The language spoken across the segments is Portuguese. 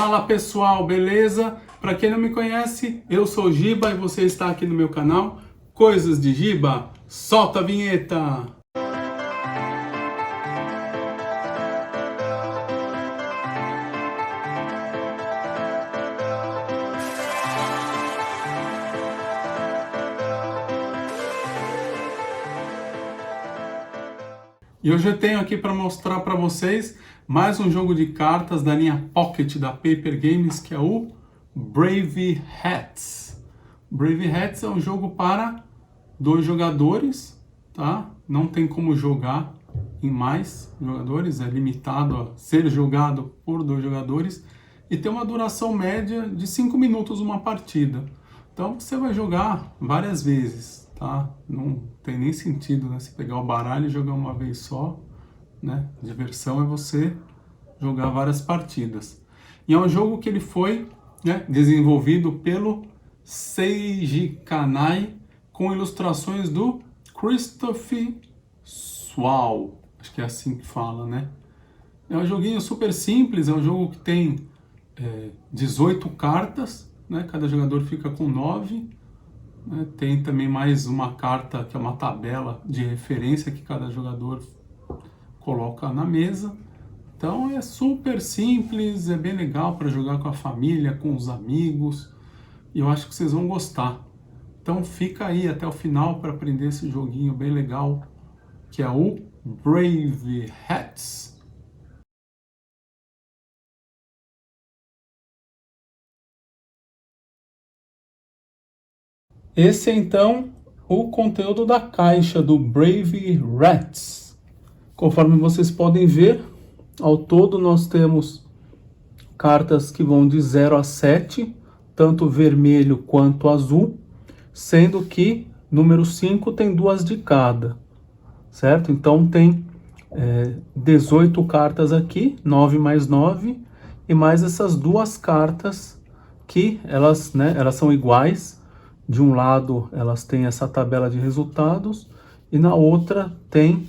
Fala pessoal, beleza? Para quem não me conhece, eu sou o Giba e você está aqui no meu canal Coisas de Giba. Solta a vinheta! E hoje eu tenho aqui para mostrar para vocês mais um jogo de cartas da linha Pocket da Paper Games, que é o Brave Hats. Brave Hats é um jogo para 2 jogadores, tá? Não tem como jogar em mais jogadores, é limitado a ser jogado por 2 jogadores e tem uma duração média de 5 minutos uma partida. Então você vai jogar várias vezes, tá? Não tem nem sentido, né? Você pegar o baralho e jogar uma vez só, né? A diversão é você jogar várias partidas. E é um jogo que ele foi, né, desenvolvido pelo Seiji Kanai com ilustrações do Christoph Swall. Acho que é assim que fala, né? É um joguinho super simples, é um jogo que tem 18 cartas, né? Cada jogador fica com 9. Né? Tem também mais uma carta que é uma tabela de referência que cada jogador coloca na mesa. Então é super simples, é bem legal para jogar com a família, com os amigos, e eu acho que vocês vão gostar. Então fica aí até o final para aprender esse joguinho bem legal, que é o Brave Hats. Esse é então o conteúdo da caixa do Brave Hats. Conforme vocês podem ver, ao todo nós temos cartas que vão de 0 a 7, tanto vermelho quanto azul, sendo que número 5 tem 2 de cada, certo? Então tem 18 cartas aqui, 9 mais 9, e mais essas 2 cartas que elas são iguais. De um lado elas têm essa tabela de resultados e na outra tem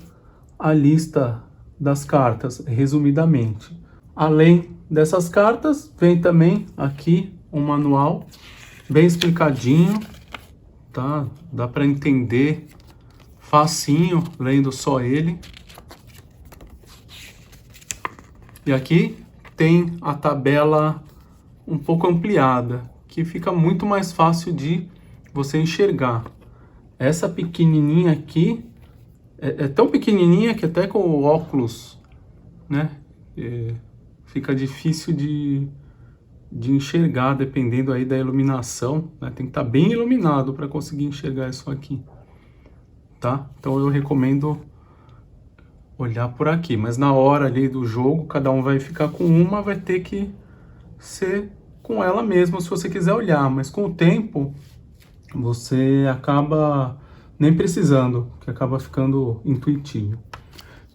a lista das cartas, resumidamente. Além dessas cartas, vem também aqui um manual bem explicadinho, tá? Dá para entender facinho lendo só ele. E aqui tem a tabela um pouco ampliada, que fica muito mais fácil de você enxergar. Essa pequenininha aqui é tão pequenininha que até com o óculos, né, fica difícil de enxergar, dependendo aí da iluminação, né? Tem que estar bem iluminado para conseguir enxergar isso aqui, tá? Então eu recomendo olhar por aqui, mas na hora ali do jogo, cada um vai ficar com uma, vai ter que ser com ela mesma se você quiser olhar, mas com o tempo você acaba nem precisando, que acaba ficando intuitivo.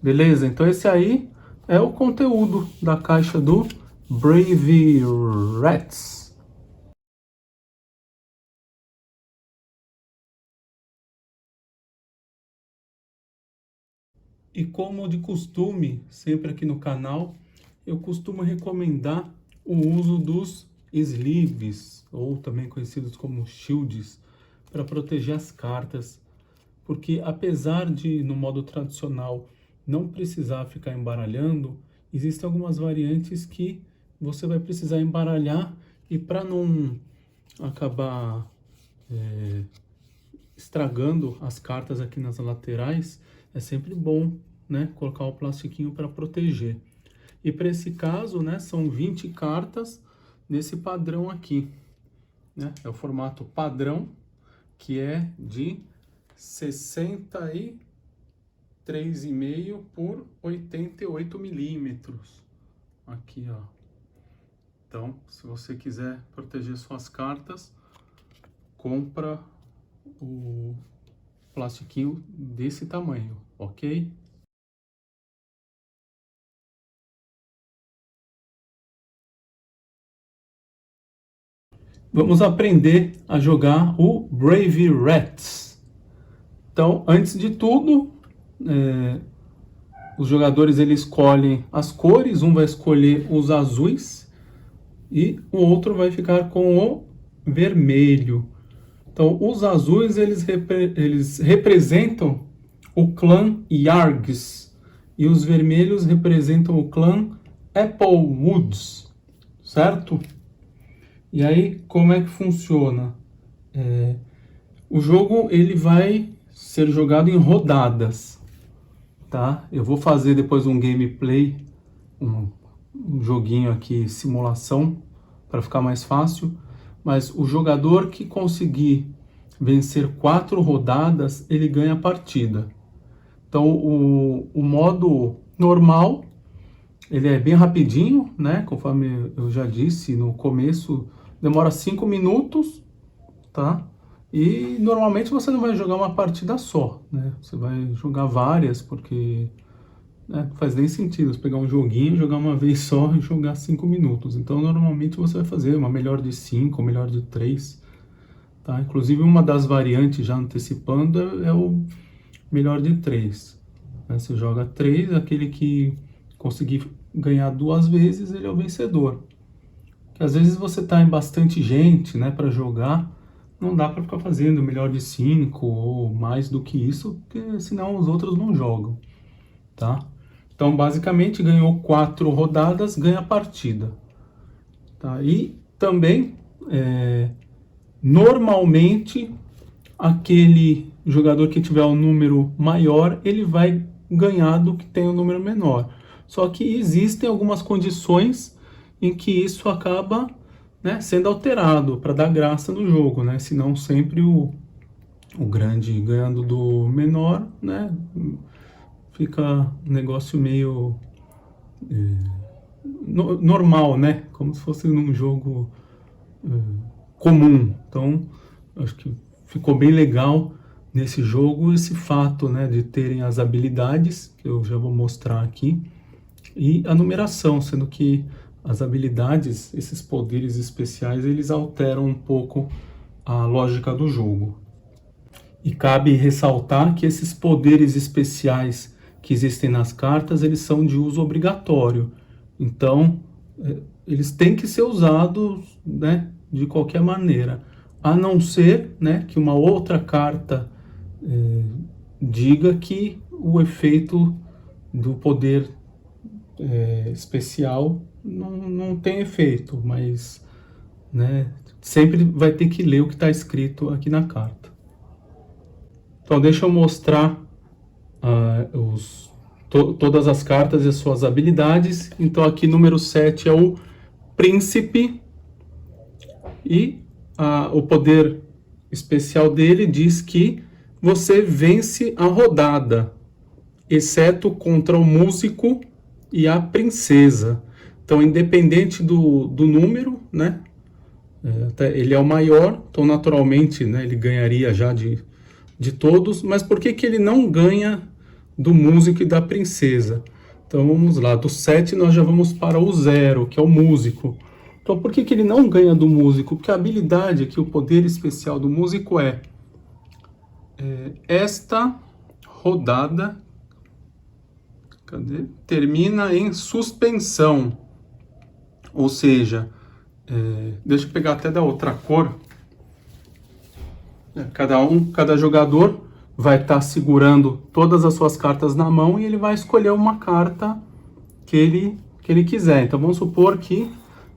Beleza? Então esse aí é o conteúdo da caixa do Brave Hats. E como de costume, sempre aqui no canal, eu costumo recomendar o uso dos sleeves, ou também conhecidos como shields, para proteger as cartas, porque apesar de, no modo tradicional, não precisar ficar embaralhando, existem algumas variantes que você vai precisar embaralhar, e para não acabar estragando as cartas aqui nas laterais, é sempre bom, né, colocar o plastiquinho para proteger. E para esse caso, né, são 20 cartas nesse padrão aqui, né? É o formato padrão, que é de 63,5 por 88 milímetros. Aqui, ó. Então, se você quiser proteger suas cartas, compra o plastiquinho desse tamanho, ok? Vamos aprender a jogar o Brave Hats. Então, antes de tudo, os jogadores eles escolhem as cores. Um vai escolher os azuis e o outro vai ficar com o vermelho. Então, os azuis eles representam o clã Yargs e os vermelhos representam o clã Applewoods, certo? E aí, como é que funciona? O jogo ele vai ser jogado em rodadas, tá? Eu vou fazer depois um gameplay, um joguinho aqui, simulação, para ficar mais fácil. Mas o jogador que conseguir vencer 4 rodadas, ele ganha a partida. Então, o modo normal, ele é bem rapidinho, né? Conforme eu já disse no começo, demora 5 minutos, tá? E normalmente você não vai jogar uma partida só, né? Você vai jogar várias, porque não faz nem sentido você pegar um joguinho, jogar uma vez só e jogar 5 minutos. Então, normalmente você vai fazer uma melhor de 5, melhor de 3, tá? Inclusive, uma das variantes, já antecipando, é o melhor de 3. Você joga 3, aquele que conseguir ganhar 2 vezes, ele é o vencedor. Porque às vezes você tá em bastante gente, né, para jogar, não dá para ficar fazendo melhor de 5 ou mais do que isso, porque senão os outros não jogam, tá? Então, basicamente, ganhou 4 rodadas, ganha a partida, tá? E também, normalmente, aquele jogador que tiver um número maior, ele vai ganhar do que tem um número menor. Só que existem algumas condições em que isso acaba, né, sendo alterado para dar graça no jogo, né? Senão sempre o grande ganhando do menor, né? Fica um negócio meio normal, né? Como se fosse num jogo comum. Então, acho que ficou bem legal nesse jogo esse fato, né, de terem as habilidades, que eu já vou mostrar aqui, e a numeração, sendo que as habilidades, esses poderes especiais, eles alteram um pouco a lógica do jogo. E cabe ressaltar que esses poderes especiais que existem nas cartas, eles são de uso obrigatório. Então, eles têm que ser usados, né, de qualquer maneira. A não ser, né, que uma outra carta diga que o efeito do poder especial não tem efeito, mas, né, sempre vai ter que ler o que está escrito aqui na carta. Então, deixa eu mostrar todas as cartas e as suas habilidades. Então, aqui, número 7 é o Príncipe. E o poder especial dele diz que você vence a rodada, exceto contra o músico e a princesa. Então, independente do número, né? Ele é o maior, então naturalmente, né, ele ganharia já de todos, mas por que ele não ganha do músico e da princesa? Então vamos lá, do 7 nós já vamos para o 0, que é o músico. Então por que ele não ganha do músico? Porque a habilidade aqui, o poder especial do músico esta rodada termina em suspensão. Ou seja, deixa eu pegar até da outra cor. Cada jogador vai estar segurando todas as suas cartas na mão e ele vai escolher uma carta que ele quiser. Então vamos supor que,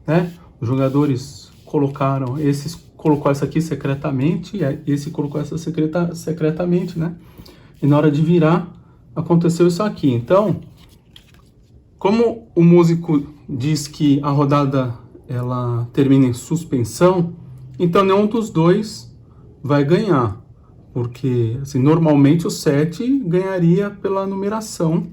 né, os jogadores colocou essa aqui secretamente, e esse colocou essa secretamente, né? E na hora de virar, aconteceu isso aqui. Então, como o músico diz que a rodada ela termina em suspensão, então nenhum dos dois vai ganhar, porque assim, normalmente o 7 ganharia pela numeração,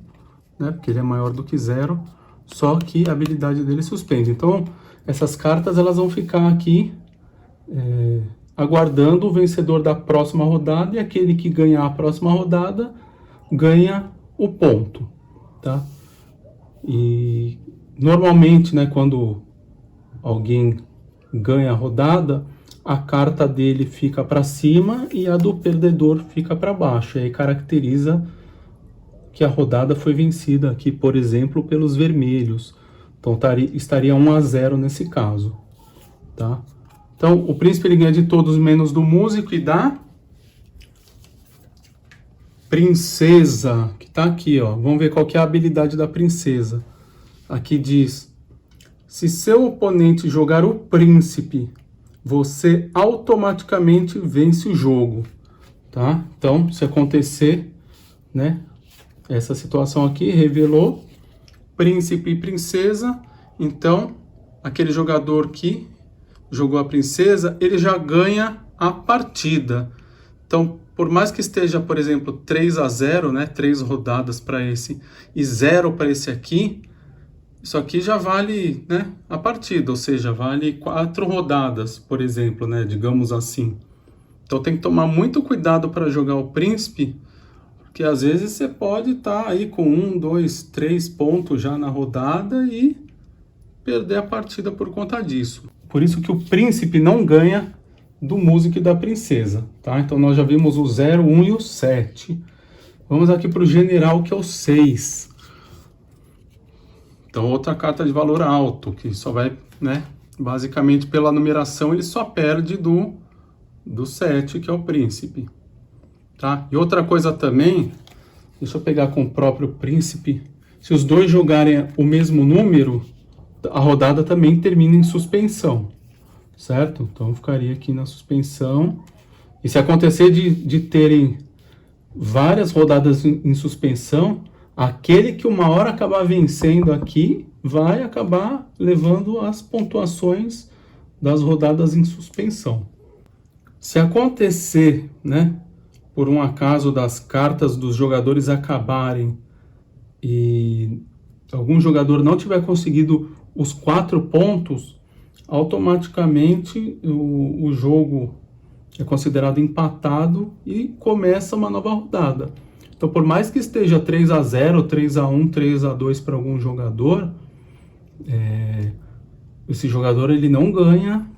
né, porque ele é maior do que 0, só que a habilidade dele suspende. Então, essas cartas elas vão ficar aqui aguardando o vencedor da próxima rodada, e aquele que ganhar a próxima rodada ganha o ponto, tá? E normalmente, né, quando alguém ganha a rodada, a carta dele fica para cima e a do perdedor fica para baixo. E aí caracteriza que a rodada foi vencida aqui, por exemplo, pelos vermelhos. Então estaria 1-0 nesse caso, tá? Então o príncipe ele ganha de todos menos do músico e da princesa, que tá aqui, ó. Vamos ver qual que é a habilidade da princesa. Aqui diz: se seu oponente jogar o príncipe, você automaticamente vence o jogo, tá? Então, se acontecer, né, essa situação aqui, revelou príncipe e princesa, então, aquele jogador que jogou a princesa, ele já ganha a partida. Então, por mais que esteja, por exemplo, 3-0, né, 3 rodadas para esse e 0 para esse aqui, isso aqui já vale, né, a partida, ou seja, vale 4 rodadas, por exemplo, né, digamos assim. Então tem que tomar muito cuidado para jogar o príncipe, porque às vezes você pode estar aí com 1, 2, 3 pontos já na rodada e perder a partida por conta disso. Por isso que o príncipe não ganha do músico e da princesa, tá? Então nós já vimos o 0, 1 e o 7. Vamos aqui para o general, que é o 6. Então, outra carta de valor alto, que só vai, né, basicamente pela numeração, ele só perde do 7, que é o príncipe, tá? E outra coisa também, deixa eu pegar com o próprio príncipe, se os dois jogarem o mesmo número, a rodada também termina em suspensão, certo? Então, ficaria aqui na suspensão. E se acontecer de terem várias rodadas em suspensão, aquele que uma hora acabar vencendo aqui vai acabar levando as pontuações das rodadas em suspensão. Se acontecer, né, por um acaso das cartas dos jogadores acabarem e algum jogador não tiver conseguido os 4 pontos, automaticamente o jogo é considerado empatado e começa uma nova rodada. Então, por mais que esteja 3-0, 3-1, 3-2 para algum jogador, esse jogador ele não ganha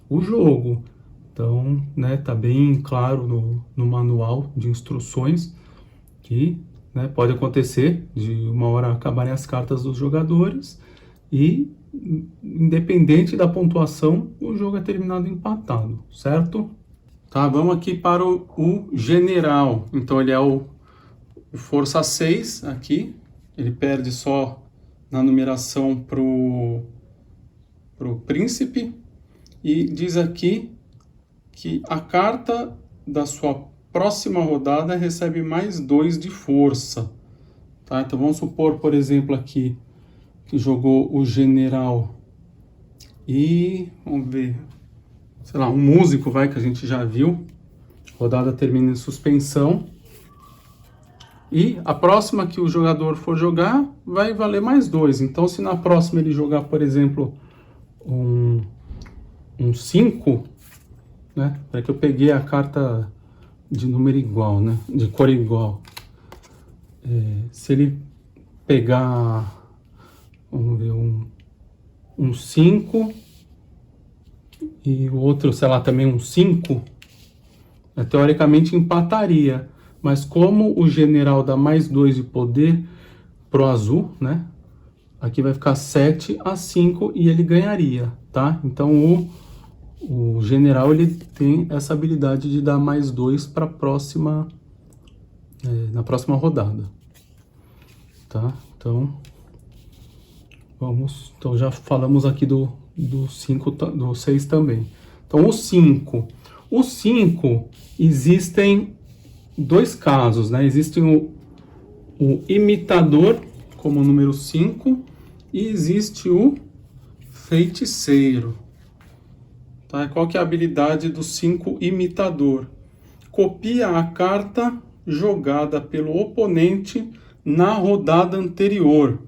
o jogo. Então, né, tá bem claro no manual de instruções que, né, pode acontecer de uma hora acabarem as cartas dos jogadores e, independente da pontuação, o jogo é terminado empatado, certo? Tá, vamos aqui para o general. Então, ele é o força 6 aqui, ele perde só na numeração pro príncipe, e diz aqui que a carta da sua próxima rodada recebe mais 2 de força, tá? Então vamos supor, por exemplo, aqui que jogou o general e, vamos ver, sei lá, um músico, vai, que a gente já viu, rodada termina em suspensão. E a próxima que o jogador for jogar vai valer mais 2. Então, se na próxima ele jogar, por exemplo, um 5, né? É que eu peguei a carta de número igual, né? De cor igual. Se ele pegar, vamos ver, um 5 e o outro, sei lá, também um 5, teoricamente empataria. Mas como o general dá mais 2 de poder pro azul, né? Aqui vai ficar 7-5 e ele ganharia, tá? Então o general ele tem essa habilidade de dar mais 2 para próxima, na próxima rodada, tá? Então então já falamos aqui do 5, do 6 também. Então o 5 existem 2 casos, né? Existe o imitador como número 5 e existe o feiticeiro. Tá? Qual que é a habilidade do 5 imitador? Copia a carta jogada pelo oponente na rodada anterior.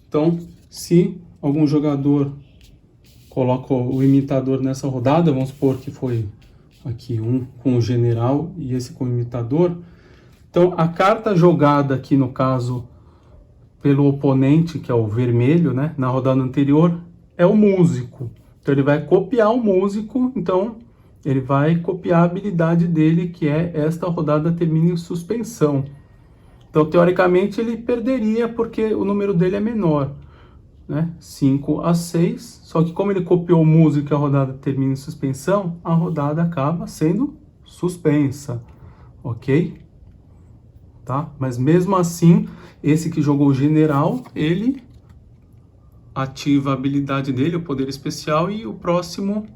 Então, se algum jogador coloca o imitador nessa rodada, vamos supor que foi aqui um com o general e esse com o imitador. Então, a carta jogada aqui, no caso, pelo oponente, que é o vermelho, né, na rodada anterior, é o músico. Então, ele vai copiar o músico, então, ele vai copiar a habilidade dele, que é esta rodada termina em suspensão. Então, teoricamente, ele perderia, porque o número dele é menor. né? 5 a 6. Só que como ele copiou o músico e a rodada termina em suspensão, a rodada acaba sendo suspensa, ok? Tá? Mas mesmo assim, esse que jogou o general, ele ativa a habilidade dele, o poder especial, e o próximo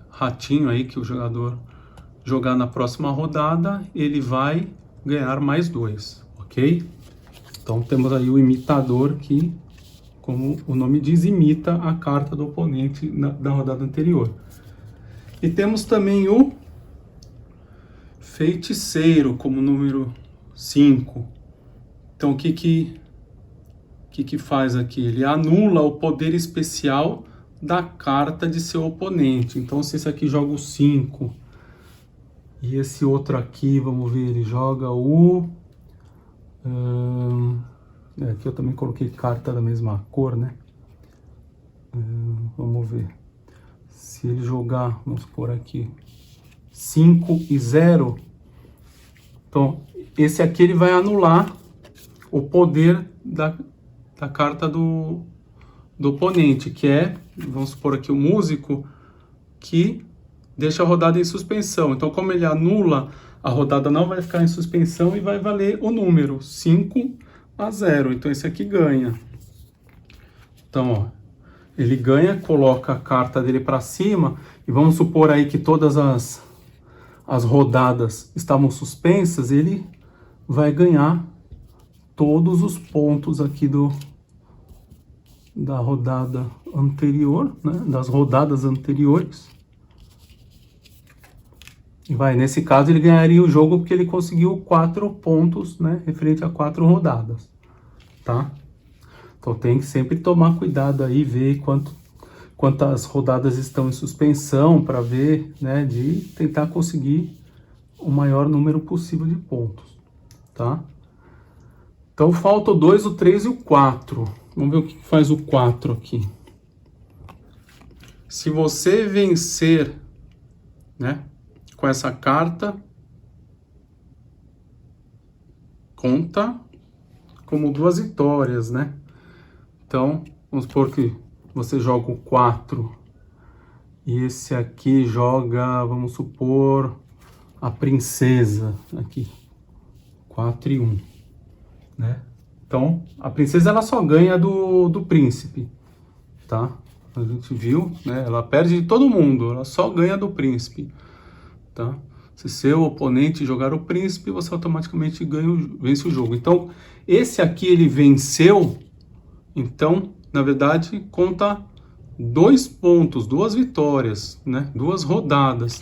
ratinho aí que o jogador jogar na próxima rodada, ele vai ganhar mais 2, ok? Então temos aí o imitador que, como o nome diz, imita a carta do oponente da rodada anterior. E temos também o feiticeiro como número 5. Então o que faz aqui? Ele anula o poder especial da carta de seu oponente. Então se esse aqui joga o 5 e esse outro aqui, vamos ver, ele joga o... aqui eu também coloquei carta da mesma cor, né? Vamos ver. Se ele jogar, vamos pôr aqui, 5 e 0, então esse aqui ele vai anular o poder da carta do oponente, que é, vamos supor aqui, o músico, que deixa a rodada em suspensão. Então, como ele anula, a rodada não vai ficar em suspensão e vai valer o número 5 a 0. Então, esse aqui ganha. Então, ó, ele ganha, coloca a carta dele para cima, e vamos supor aí que todas as rodadas estavam suspensas, ele vai ganhar todos os pontos aqui da rodada anterior, né, das rodadas anteriores. E nesse caso ele ganharia o jogo porque ele conseguiu 4 pontos, né, referente a 4 rodadas, tá? Então tem que sempre tomar cuidado aí, ver quantas rodadas estão em suspensão, para ver, né, de tentar conseguir o maior número possível de pontos, tá? Então falta o 2, o 3 e o 4. Vamos ver o que faz o 4 aqui. Se você vencer, né, com essa carta, conta como 2 vitórias, né? Então, vamos supor que você joga o 4 e esse aqui joga, vamos supor, a princesa aqui, 4 e 1, né? Então, a princesa ela só ganha do príncipe, tá? A gente viu, né? Ela perde de todo mundo, ela só ganha do príncipe, tá? Se seu oponente jogar o príncipe, você automaticamente vence o jogo. Então, esse aqui ele venceu, então, na verdade, conta 2 pontos, 2 vitórias, né? 2 rodadas.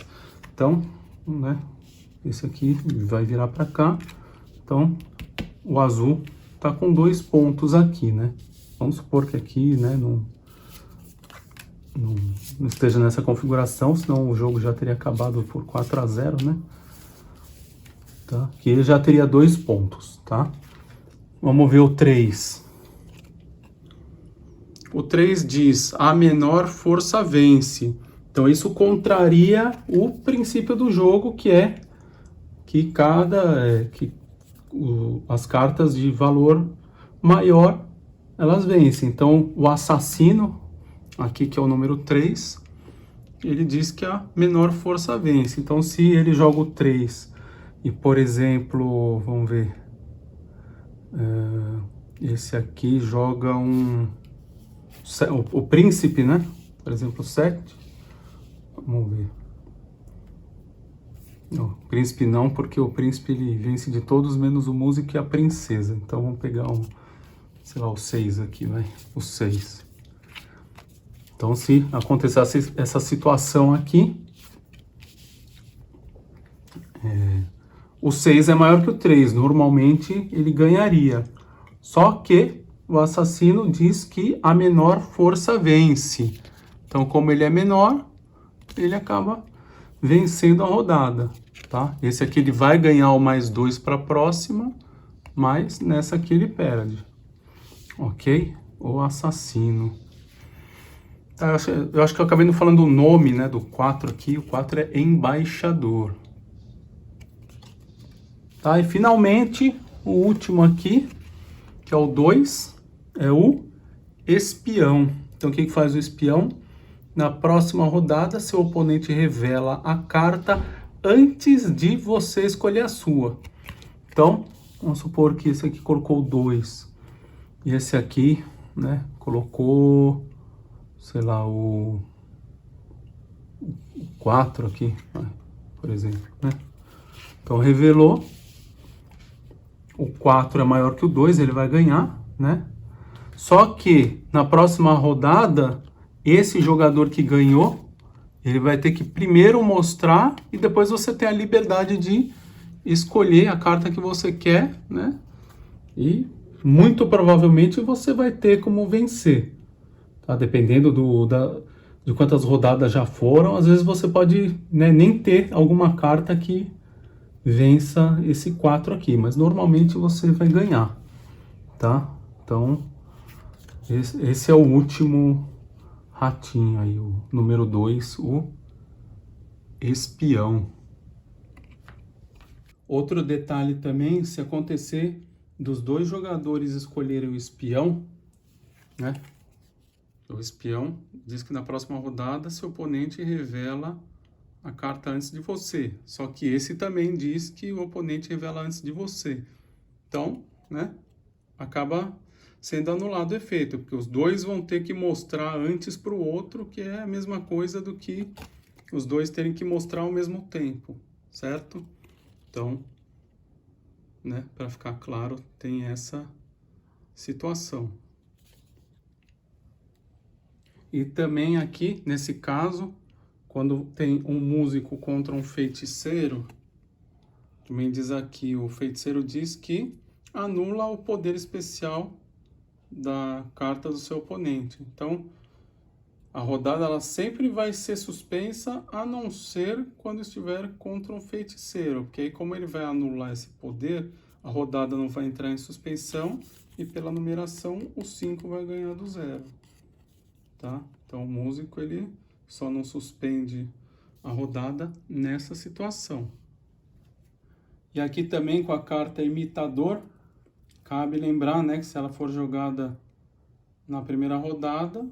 Então, né? Esse aqui vai virar para cá. Então, o azul tá com 2 pontos aqui, né? Vamos supor que aqui, né, não esteja nessa configuração, senão o jogo já teria acabado por 4 a 0, né? Tá? Que ele já teria 2 pontos, tá? Vamos ver o 3. O 3 diz, a menor força vence. Então isso contraria o princípio do jogo, que é que as cartas de valor maior, elas vencem. Então o assassino, aqui que é o número 3, ele diz que a menor força vence. Então se ele joga o 3 e, por exemplo, vamos ver, esse aqui joga o príncipe, né? Por exemplo, 7. Vamos ver. Não, príncipe não, porque o príncipe ele vence de todos menos o músico e a princesa. Então vamos pegar sei lá, o 6 aqui, vai. O 6. Então se acontecer essa situação aqui, o 6 é maior que o 3. Normalmente ele ganharia. Só que o assassino diz que a menor força vence. Então, como ele é menor, ele acaba vencendo a rodada, tá? Esse aqui ele vai ganhar o mais 2 para a próxima, mas nessa aqui ele perde, ok? O assassino. Tá, eu acho que eu acabei não falando o nome, né, do 4 aqui. O 4 é embaixador. Tá, e finalmente, o último aqui, que é o 2, é o espião. Então, o que faz o espião? Na próxima rodada, seu oponente revela a carta antes de você escolher a sua. Então, vamos supor que esse aqui colocou 2. E esse aqui, né, colocou, sei lá, o 4 aqui, por exemplo, né? Então, revelou. O 4 é maior que o 2, ele vai ganhar, né? Só que, na próxima rodada, esse jogador que ganhou, ele vai ter que primeiro mostrar e depois você tem a liberdade de escolher a carta que você quer, né? E muito provavelmente você vai ter como vencer, tá? Dependendo de quantas rodadas já foram, às vezes você pode, né, nem ter alguma carta que vença esse 4 aqui, mas normalmente você vai ganhar, tá? Então, esse é o último ratinho aí, o número 2, o espião. Outro detalhe também, se acontecer dos dois jogadores escolherem o espião, né? O espião diz que na próxima rodada seu oponente revela a carta antes de você. Só que esse também diz que o oponente revela antes de você. Então, né? Acaba sendo anulado o efeito, porque os dois vão ter que mostrar antes para o outro, que é a mesma coisa do que os dois terem que mostrar ao mesmo tempo, certo? Então, né, para ficar claro, tem essa situação. E também aqui, nesse caso, quando tem um músico contra um feiticeiro, também diz aqui, o feiticeiro diz que anula o poder especial da carta do seu oponente. Então, a rodada ela sempre vai ser suspensa, a não ser quando estiver contra um feiticeiro, porque aí como ele vai anular esse poder, a rodada não vai entrar em suspensão e pela numeração o 5 vai ganhar do 0, tá? Então o músico ele só não suspende a rodada nessa situação. E aqui também com a carta imitador, cabe lembrar, né, que se ela for jogada na primeira rodada,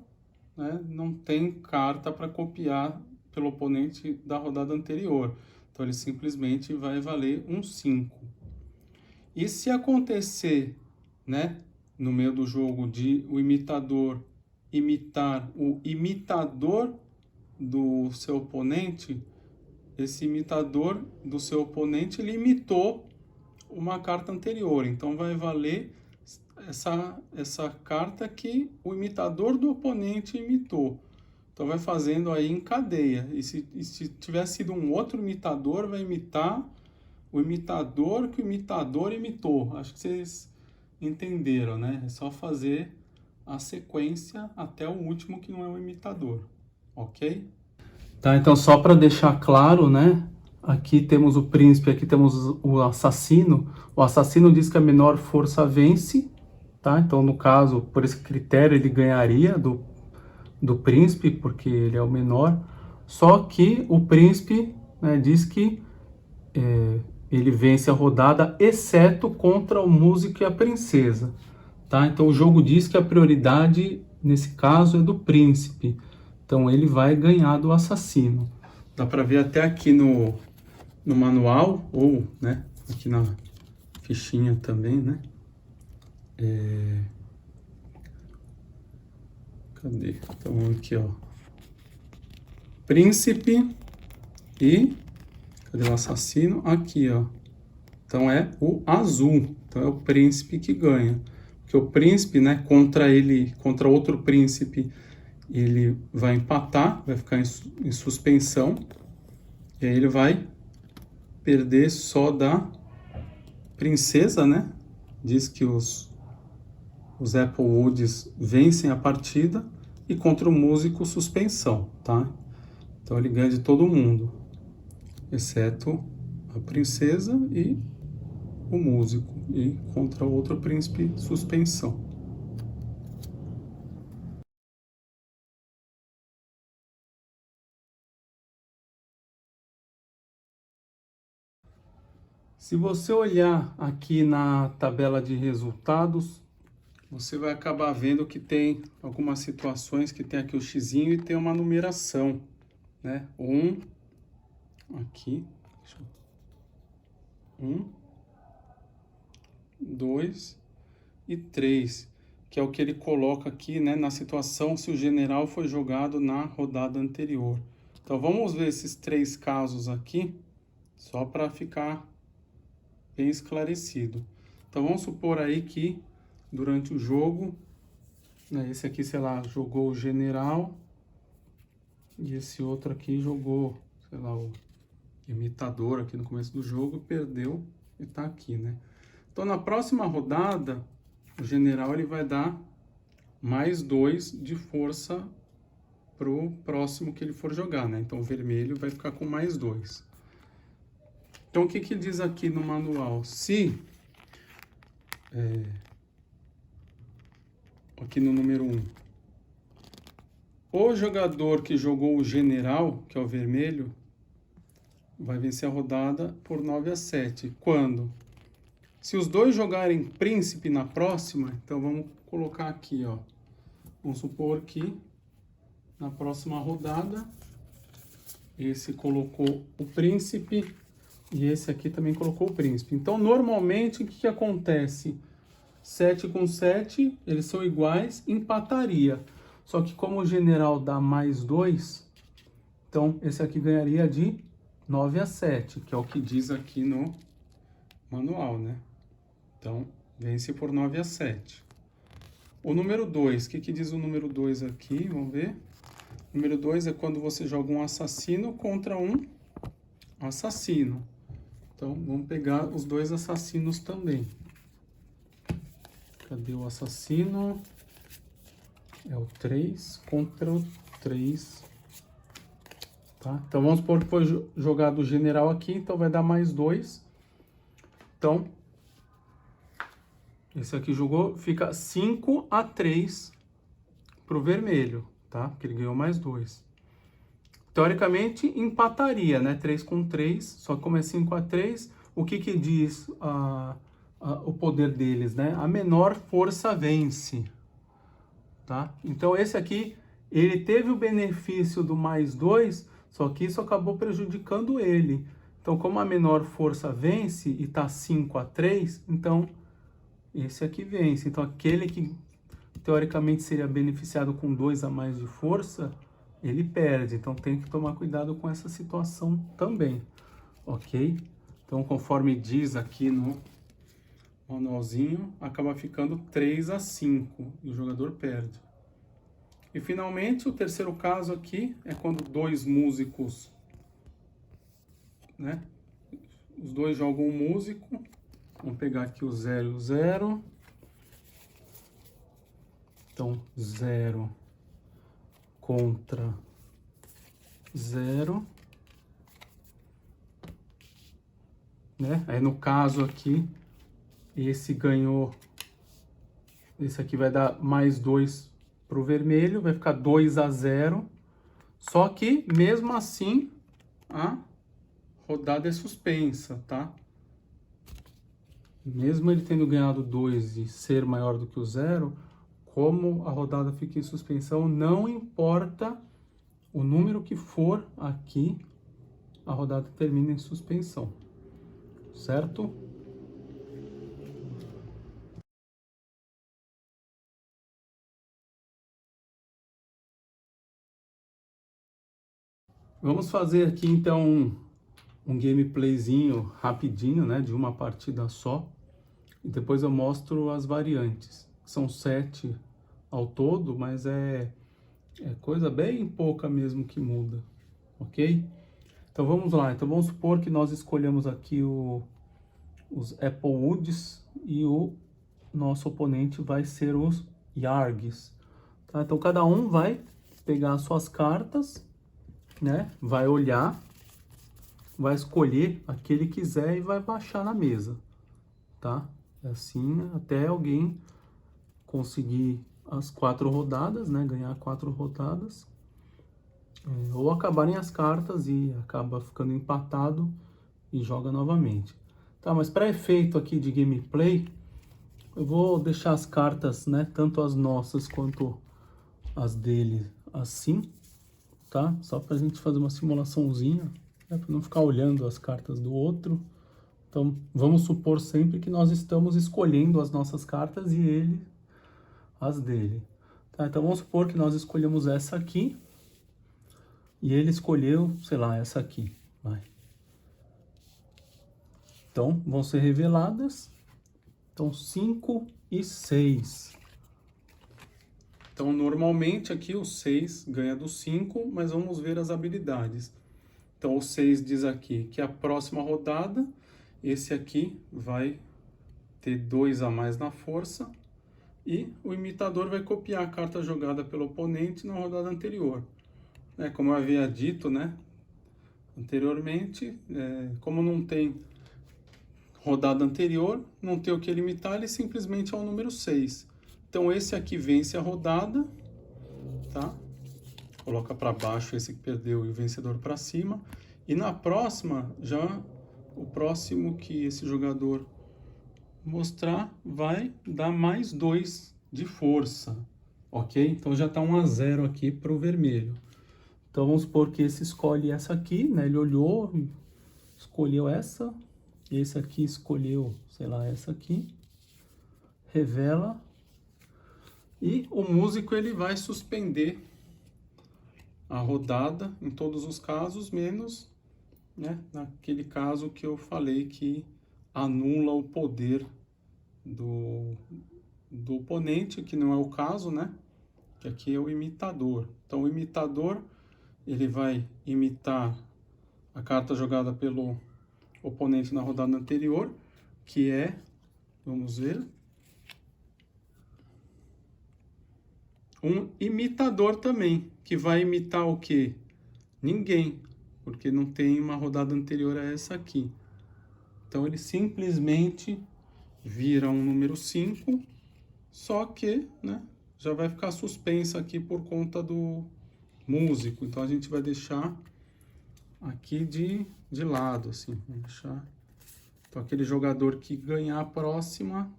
né, não tem carta para copiar pelo oponente da rodada anterior. Então ele simplesmente vai valer um 5. E se acontecer, né, no meio do jogo de o imitador imitar o imitador do seu oponente, esse imitador do seu oponente ele imitou uma carta anterior. Então vai valer essa carta que o imitador do oponente imitou. Então vai fazendo aí em cadeia. E se tiver sido um outro imitador, vai imitar o imitador que o imitador imitou. Acho que vocês entenderam, né? É só fazer a sequência até o último que não é o imitador, ok? Tá, então só para deixar claro, né? Aqui temos o príncipe, aqui temos o assassino. O assassino diz que a menor força vence, tá? Então, no caso, por esse critério, ele ganharia do príncipe, porque ele é o menor. Só que o príncipe, né, diz que ele vence a rodada, exceto contra o músico e a princesa, tá? Então, o jogo diz que a prioridade, nesse caso, é do príncipe. Então, ele vai ganhar do assassino. Dá para ver até aqui no manual, ou, né, aqui na fichinha também, né? Cadê? Então, aqui, ó. Príncipe e... Cadê o assassino? Aqui, ó. Então, é o azul. Então, é o príncipe que ganha. Porque o príncipe, né, contra outro príncipe, ele vai empatar, vai ficar em suspensão. E aí ele vai perder só da princesa, né? Diz que os Applewoods vencem a partida e contra o músico suspensão, tá? Então ele ganha de todo mundo, exceto a princesa e o músico, e contra o outro príncipe suspensão. Se você olhar aqui na tabela de resultados, você vai acabar vendo que tem algumas situações que tem aqui o xizinho e tem uma numeração, né? Aqui, 2 e 3, que é o que ele coloca aqui, né, na situação se o general foi jogado na rodada anterior. Então vamos ver esses 3 casos aqui, só para ficar bem esclarecido. Então vamos supor aí que durante o jogo, né, esse aqui, sei lá, jogou o general e esse outro aqui jogou, sei lá, o imitador aqui no começo do jogo, perdeu e tá aqui, né? Então na próxima rodada, o general ele vai dar mais 2 de força pro próximo que ele for jogar, né? Então o vermelho vai ficar com mais 2. Então o que que diz aqui no manual? Se aqui no número 1, o jogador que jogou o general, que é o vermelho, vai vencer a rodada por 9-7. Quando? Se os dois jogarem príncipe na próxima, então vamos colocar aqui, ó. Vamos supor que na próxima rodada, esse colocou o príncipe e esse aqui também colocou o príncipe. Então, normalmente, o que acontece? 7 com 7, eles são iguais, empataria. Só que como o general dá mais 2, então esse aqui ganharia de 9-7, que é o que diz aqui no manual, né? Então, vence por 9-7. O número 2, o que que diz o número 2 aqui? Vamos ver. O número 2 é quando você joga um assassino contra um assassino. Então, vamos pegar os 2 assassinos também. Cadê o assassino? É o 3 contra o 3. Tá? Então, vamos supor que foi jogado o general aqui, então vai dar mais 2. Então, esse aqui jogou, fica 5-3 pro vermelho, tá? Porque ele ganhou mais 2. Teoricamente, empataria, né? 3 com 3, só que como é 5-3, o que que diz o poder deles, né? A menor força vence, tá? Então, esse aqui, ele teve o benefício do mais 2, só que isso acabou prejudicando ele. Então, como a menor força vence e tá 5-3, então esse aqui vence. Então, aquele que teoricamente seria beneficiado com 2 a mais de força, ele perde. Então, tem que tomar cuidado com essa situação também, ok? Então, conforme diz aqui no manualzinho, acaba ficando 3-5 e o jogador perde. E, finalmente, o terceiro caso aqui é quando 2 músicos, né? Os dois jogam um músico. Vamos pegar aqui o 0 e o 0. Então, 0 contra 0. Né? Aí, no caso aqui, esse ganhou... Esse aqui vai dar mais 2 para o vermelho. Vai ficar 2-0. Só que, mesmo assim, a rodada é suspensa, tá? Mesmo ele tendo ganhado 2 e ser maior do que o 0, como a rodada fica em suspensão, não importa o número que for aqui, a rodada termina em suspensão, certo? Vamos fazer aqui então um gameplayzinho rapidinho, né, de uma partida só, e depois eu mostro as variantes. São 7 ao todo, mas é coisa bem pouca mesmo que muda, ok? Então vamos lá. Então vamos supor que nós escolhemos aqui os Applewoods e o nosso oponente vai ser os Yargs. Tá? Então cada um vai pegar as suas cartas, né? Vai olhar, vai escolher aquele que quiser e vai baixar na mesa, tá? Assim até alguém conseguir as 4 rodadas, né? Ganhar 4 rodadas. Ou acabarem as cartas e acaba ficando empatado e joga novamente. Tá, mas para efeito aqui de gameplay, eu vou deixar as cartas, né, tanto as nossas quanto as dele assim, tá? Só pra gente fazer uma simulaçãozinha, né, pra não ficar olhando as cartas do outro. Então, vamos supor sempre que nós estamos escolhendo as nossas cartas e ele as dele. Tá, então vamos supor que nós escolhemos essa aqui e ele escolheu, sei lá, essa aqui. Vai. Então, vão ser reveladas. Então, 5 e 6. Então, normalmente aqui o 6 ganha do 5, mas vamos ver as habilidades. Então, o 6 diz aqui que a próxima rodada, esse aqui vai ter 2 a mais na força. E o imitador vai copiar a carta jogada pelo oponente na rodada anterior. Como eu havia dito, né, anteriormente, como não tem rodada anterior, não tem o que limitar, ele simplesmente é o número 6. Então esse aqui vence a rodada, tá? Coloca para baixo esse que perdeu e o vencedor para cima. E na próxima, já o próximo que esse jogador mostrar vai dar mais 2 de força, ok? Então já está 1 a 0 aqui para o vermelho. Então vamos supor que esse escolhe essa aqui, né? Ele olhou, escolheu essa, esse aqui escolheu, sei lá, essa aqui, revela, e o músico ele vai suspender a rodada em todos os casos, menos, né, naquele caso que eu falei que anula o poder do oponente, que não é o caso, né? Que aqui é o imitador. Então o imitador ele vai imitar a carta jogada pelo oponente na rodada anterior, que é, vamos ver, um imitador também, que vai imitar o quê? Ninguém, porque não tem uma rodada anterior a essa aqui. Então ele simplesmente vira um número 5, só que, né, já vai ficar suspensa aqui por conta do músico. Então a gente vai deixar aqui de lado, assim. Vamos deixar. Então aquele jogador que ganhar a próxima,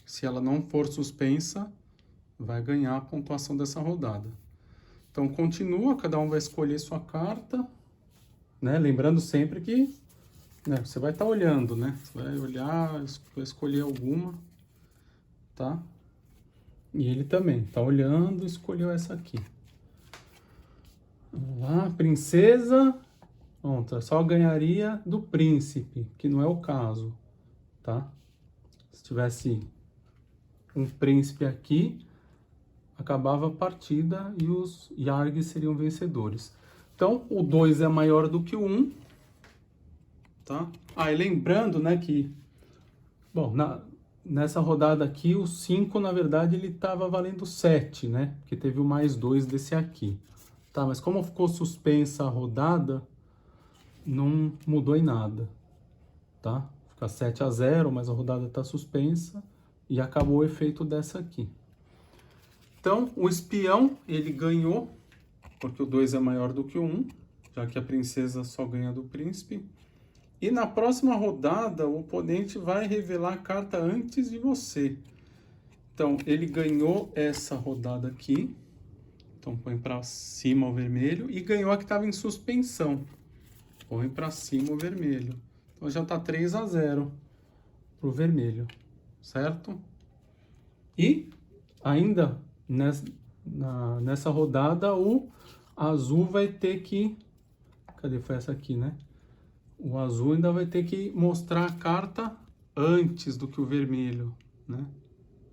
se ela não for suspensa, vai ganhar a pontuação dessa rodada. Então continua, cada um vai escolher sua carta, né? Lembrando sempre que, né, você vai estar olhando, né? Você vai olhar, vai escolher alguma, tá? E ele também tá olhando e escolheu essa aqui. Vamos lá, princesa. Pronto, só ganharia do príncipe, que não é o caso, tá? Se tivesse um príncipe aqui, acabava a partida e os Yargs seriam vencedores. Então, o 2 é maior do que o 1, tá? E lembrando, né, que, bom, nessa rodada aqui, o 5, na verdade, ele estava valendo 7, né? Porque teve o mais 2 desse aqui. Tá, mas como ficou suspensa a rodada, não mudou em nada, tá? Fica 7 a 0, mas a rodada está suspensa e acabou o efeito dessa aqui. Então, o espião, ele ganhou, porque o 2 é maior do que o 1, já que a princesa só ganha do príncipe. E na próxima rodada, o oponente vai revelar a carta antes de você. Então, ele ganhou essa rodada aqui. Então, põe para cima o vermelho. E ganhou a que estava em suspensão. Põe para cima o vermelho. Então, já está 3 a 0 para o vermelho, certo? E ainda nessa rodada, o azul vai ter que... Cadê? Foi essa aqui, né? O azul ainda vai ter que mostrar a carta antes do que o vermelho, né?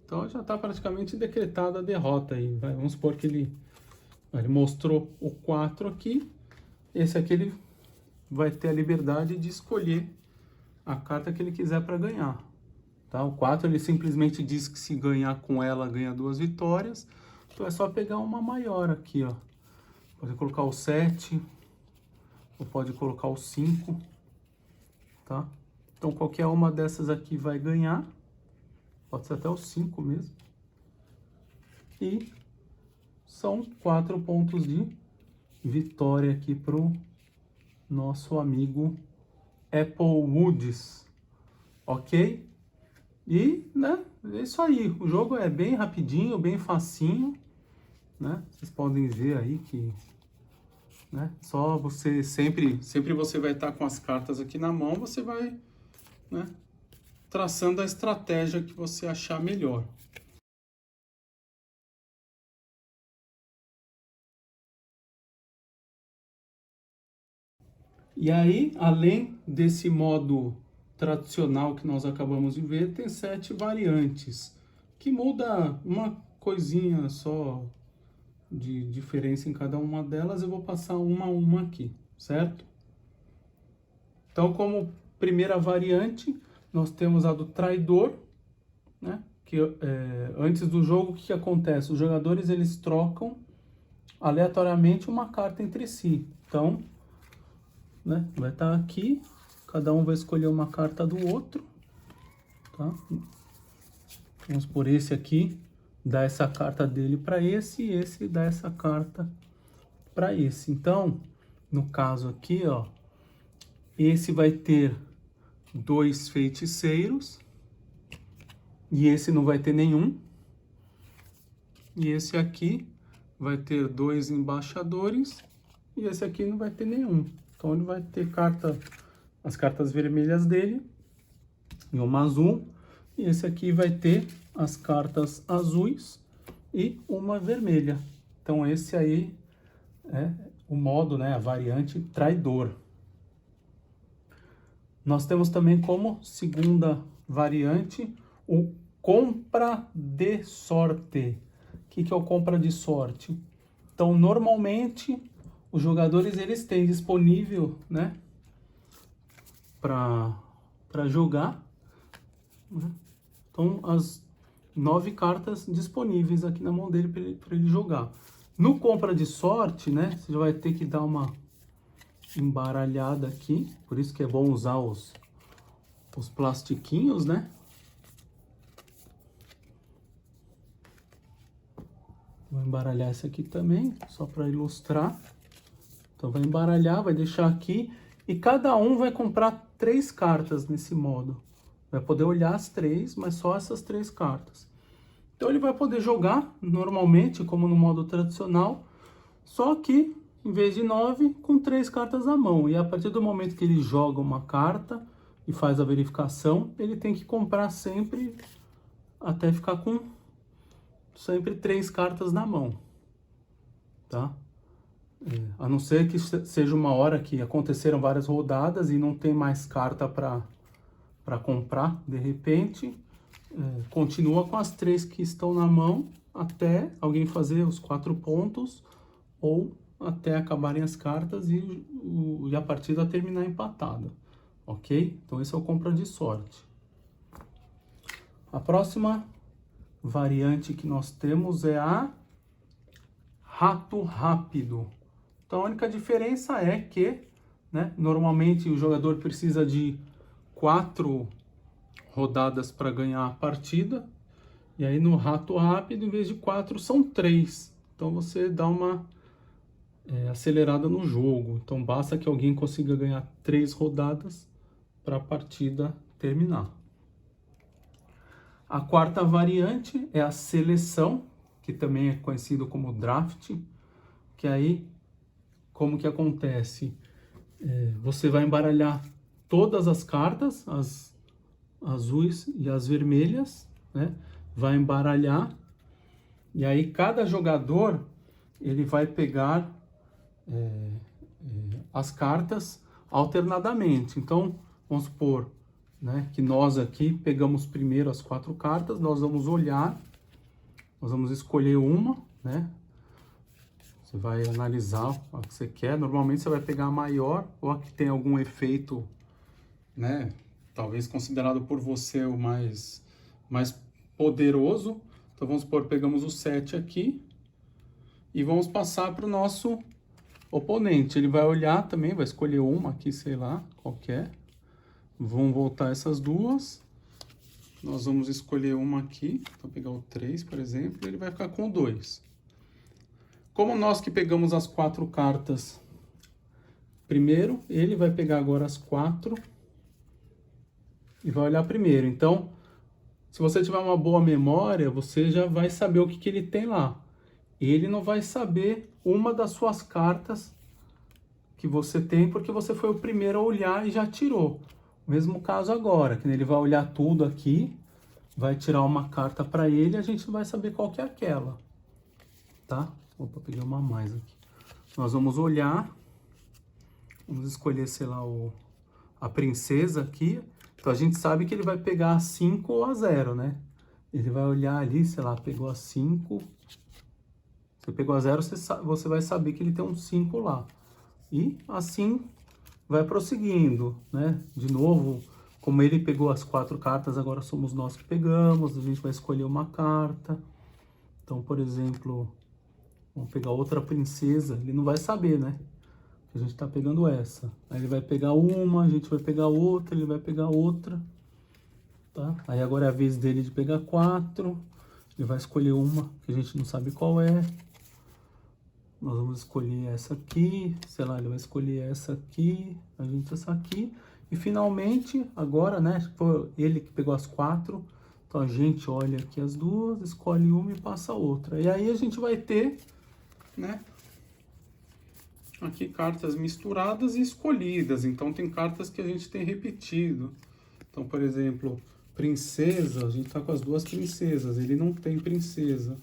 Então já está praticamente decretada a derrota aí. Vamos supor que ele mostrou o 4 aqui. Esse aqui ele vai ter a liberdade de escolher a carta que ele quiser para ganhar. Tá? O 4 ele simplesmente diz que se ganhar com ela, ganha 2 vitórias. Então é só pegar uma maior aqui, ó. Pode colocar o 7, ou pode colocar o 5, tá? Então qualquer uma dessas aqui vai ganhar. Pode ser até o 5 mesmo. E são 4 pontos de vitória aqui pro nosso amigo Applewoods, ok? E, né, é isso aí. O jogo é bem rapidinho, bem facinho, né? Vocês podem ver aí que, né, só você sempre você vai estar com as cartas aqui na mão, você vai, né, traçando a estratégia que você achar melhor. E aí, além desse modo tradicional que nós acabamos de ver, tem 7 variantes, que muda uma coisinha só de diferença em cada uma delas. Eu vou passar uma a uma aqui, certo? Então, como primeira variante, nós temos a do traidor, né? Que antes do jogo, o que acontece? Os jogadores eles trocam aleatoriamente uma carta entre si. Então, né, vai estar aqui, cada um vai escolher uma carta do outro, tá? Vamos por esse aqui, dá essa carta dele para esse, e esse dá essa carta para esse. Então, no caso aqui, ó, esse vai ter 2 feiticeiros, e esse não vai ter nenhum. E esse aqui vai ter 2 embaixadores, e esse aqui não vai ter nenhum. Então ele vai ter as cartas vermelhas dele, e uma azul, e esse aqui vai ter as cartas azuis e uma vermelha. Então esse aí é o modo, né, a variante traidor. Nós temos também como segunda variante o compra de sorte. O que é o compra de sorte? Então, normalmente, os jogadores eles têm disponível, né, para jogar, né? Então, as 9 cartas disponíveis aqui na mão dele para ele jogar. No compra de sorte, né, você já vai ter que dar uma embaralhada aqui, por isso que é bom usar os plastiquinhos, né? Vou embaralhar esse aqui também, só para ilustrar. Então vai embaralhar, vai deixar aqui, e cada um vai comprar 3 cartas nesse modo. Vai poder olhar as 3, mas só essas 3 cartas. Então ele vai poder jogar normalmente, como no modo tradicional, só que em vez de 9, com 3 cartas na mão. E a partir do momento que ele joga uma carta e faz a verificação, ele tem que comprar sempre, até ficar com sempre 3 cartas na mão, tá? A não ser que seja uma hora que aconteceram várias rodadas e não tem mais carta para comprar, de repente, continua com as 3 que estão na mão até alguém fazer os 4 pontos ou até acabarem as cartas e a partida terminar empatada, ok? Então esse é o compra de sorte. A próxima variante que nós temos é a rato rápido. Então a única diferença é que, né, normalmente o jogador precisa de 4 rodadas para ganhar a partida, e aí no rato rápido, em vez de 4, são 3. Então você dá uma acelerada no jogo. Então basta que alguém consiga ganhar 3 rodadas para a partida terminar. A quarta variante é a seleção, que também é conhecido como draft, que aí, como que acontece? Você vai embaralhar todas as cartas, as azuis e as vermelhas, né? Vai embaralhar, e aí cada jogador ele vai pegar as cartas alternadamente. Então, vamos supor, né, que nós aqui pegamos primeiro as 4 cartas, nós vamos olhar, nós vamos escolher uma, né? Você vai analisar a que você quer. Normalmente você vai pegar a maior ou a que tem algum efeito, né, talvez considerado por você o mais poderoso. Então vamos supor, pegamos o 7 aqui e vamos passar para o nosso oponente. Ele vai olhar também, vai escolher uma aqui, sei lá, qualquer. Vão voltar essas duas. Nós vamos escolher uma aqui. Então pegar o 3, por exemplo, e ele vai ficar com o 2. Como nós que pegamos as 4 cartas primeiro, ele vai pegar agora as 4 e vai olhar primeiro. Então, se você tiver uma boa memória, você já vai saber o que ele tem lá. Ele não vai saber uma das suas cartas que você tem, porque você foi o primeiro a olhar e já tirou. Mesmo caso agora, que ele vai olhar tudo aqui, vai tirar uma carta para ele e a gente não vai saber qual que é aquela, tá? Opa, peguei uma a mais aqui. Nós vamos olhar, vamos escolher, sei lá, a princesa aqui. Então a gente sabe que ele vai pegar a 5 ou a 0, né? Ele vai olhar ali, sei lá, pegou a 5. Você pegou a 0, você vai saber que ele tem um 5 lá. E assim vai prosseguindo, né? De novo, como ele pegou as 4 cartas, agora somos nós que pegamos. A gente vai escolher uma carta. Então, por exemplo, vamos pegar outra princesa. Ele não vai saber, né? Que a gente tá pegando essa. Aí ele vai pegar uma, a gente vai pegar outra, ele vai pegar outra. Tá? Aí agora é a vez dele de pegar 4. Ele vai escolher uma que a gente não sabe qual é. Nós vamos escolher essa aqui, sei lá, ele vai escolher essa aqui, a gente essa aqui. E finalmente, agora, né, foi ele que pegou as 4. Então a gente olha aqui as duas, escolhe uma e passa a outra. E aí a gente vai ter, né, aqui cartas misturadas e escolhidas. Então tem cartas que a gente tem repetido. Então, por exemplo, princesa, a gente está com as duas princesas, ele não tem princesa.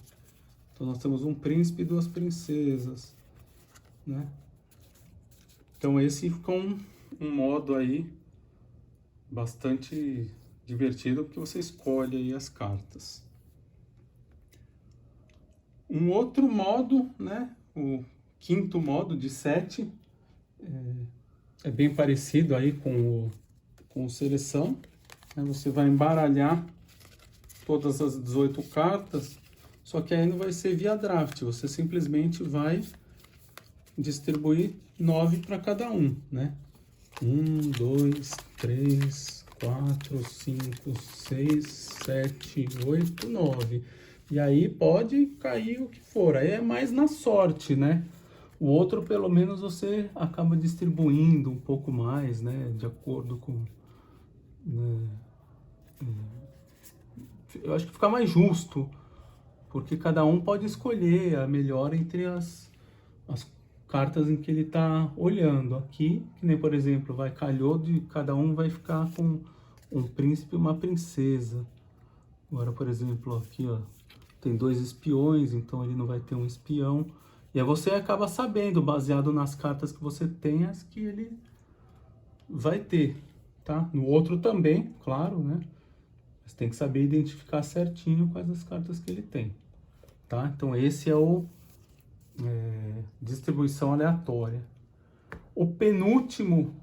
Então nós temos um príncipe e 2 princesas, né? Então esse ficou um modo aí bastante divertido, porque você escolhe aí as cartas. Um outro modo, né? O 5º modo de 7 é bem parecido aí com o seleção. Né? Você vai embaralhar todas as 18 cartas. Só que aí não vai ser via draft, você simplesmente vai distribuir 9 para cada um, né? 1, 2, 3, 4, 5, 6, 7, 8, 9. E aí pode cair o que for, aí é mais na sorte, né? O outro, pelo menos, você acaba distribuindo um pouco mais, né? De acordo com... Né? Eu acho que fica mais justo, porque cada um pode escolher a melhor entre as cartas em que ele está olhando. Aqui, que nem, por exemplo, calhou de cada um vai ficar com um príncipe e uma princesa. Agora, por exemplo, aqui, ó, tem 2 espiões, então ele não vai ter um espião. E aí você acaba sabendo, baseado nas cartas que você tem, as que ele vai ter, tá? No outro também, claro, né? Mas tem que saber identificar certinho quais as cartas que ele tem, tá? Então esse é o distribuição aleatória. O penúltimo,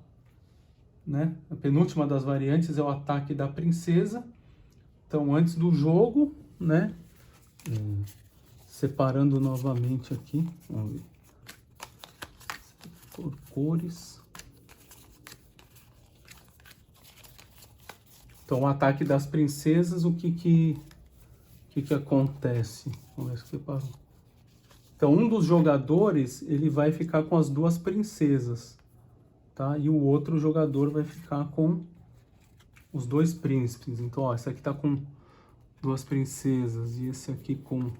né? A penúltima das variantes é o ataque da princesa. Então antes do jogo, né? Separando novamente aqui, vamos ver. Por cores. Então, o ataque das princesas, o que acontece? Vamos ver se separou. Então, um dos jogadores, ele vai ficar com as 2 princesas, tá? E o outro jogador vai ficar com os 2 príncipes. Então, ó, esse aqui tá com 2 princesas e esse aqui com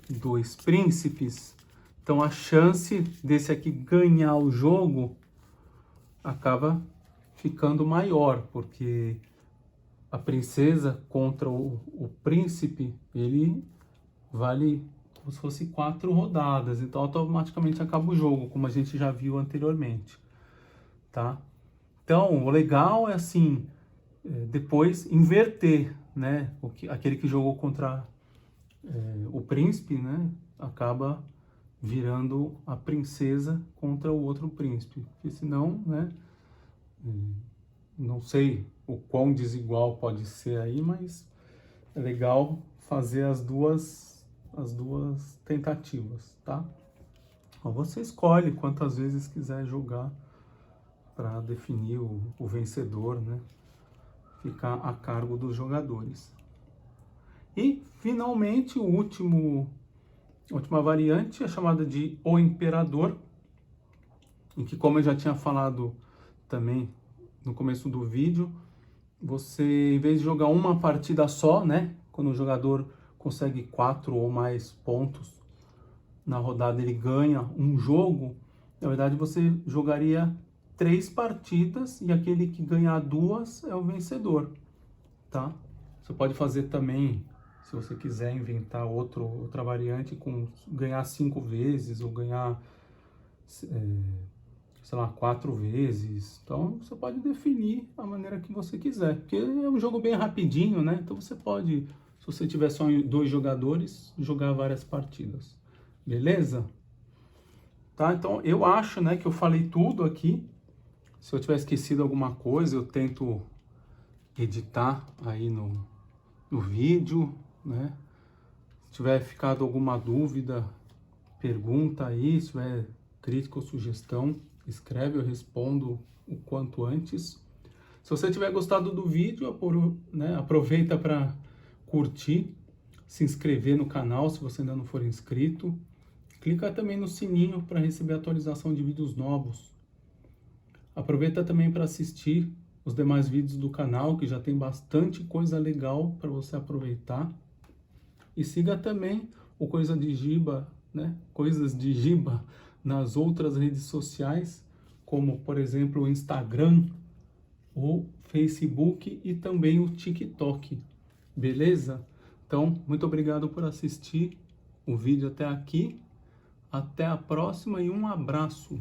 2 príncipes. Então, a chance desse aqui ganhar o jogo acaba ficando maior, porque a princesa contra o príncipe, ele vale como se fosse 4 rodadas, então automaticamente acaba o jogo, como a gente já viu anteriormente, tá? Então, o legal é assim, depois inverter, né? Aquele que jogou contra o príncipe, né? Acaba virando a princesa contra o outro príncipe, porque senão, né? Não sei o quão desigual pode ser aí, mas é legal fazer as duas tentativas, tá? Então, você escolhe quantas vezes quiser jogar para definir o vencedor, né? Ficar a cargo dos jogadores. E, finalmente, a última variante é chamada de O Imperador, em que, como eu já tinha falado também no começo do vídeo, você, em vez de jogar uma partida só, né? Quando o jogador consegue 4 ou mais pontos na rodada, ele ganha um jogo. Na verdade, você jogaria 3 partidas e aquele que ganhar 2 é o vencedor, tá? Você pode fazer também, se você quiser inventar outra variante, com ganhar 5 vezes ou ganhar, sei lá, 4 vezes. Então, você pode definir a maneira que você quiser, porque é um jogo bem rapidinho, né? Então, você pode, se você tiver só 2 jogadores, jogar várias partidas. Beleza? Tá? Então, eu acho, né, que eu falei tudo aqui. Se eu tiver esquecido alguma coisa, eu tento editar aí no vídeo, né? Se tiver ficado alguma dúvida, pergunta aí. Se tiver crítica ou sugestão, escreve, eu respondo o quanto antes. Se você tiver gostado do vídeo, né, aproveita para curtir, se inscrever no canal se você ainda não for inscrito. Clica também no sininho para receber atualização de vídeos novos. Aproveita também para assistir os demais vídeos do canal, que já tem bastante coisa legal para você aproveitar. E siga também o Coisa de Giba, né? Coisas de Giba nas outras redes sociais, como, por exemplo, o Instagram, o Facebook e também o TikTok. Beleza? Então, muito obrigado por assistir o vídeo até aqui. Até a próxima e um abraço!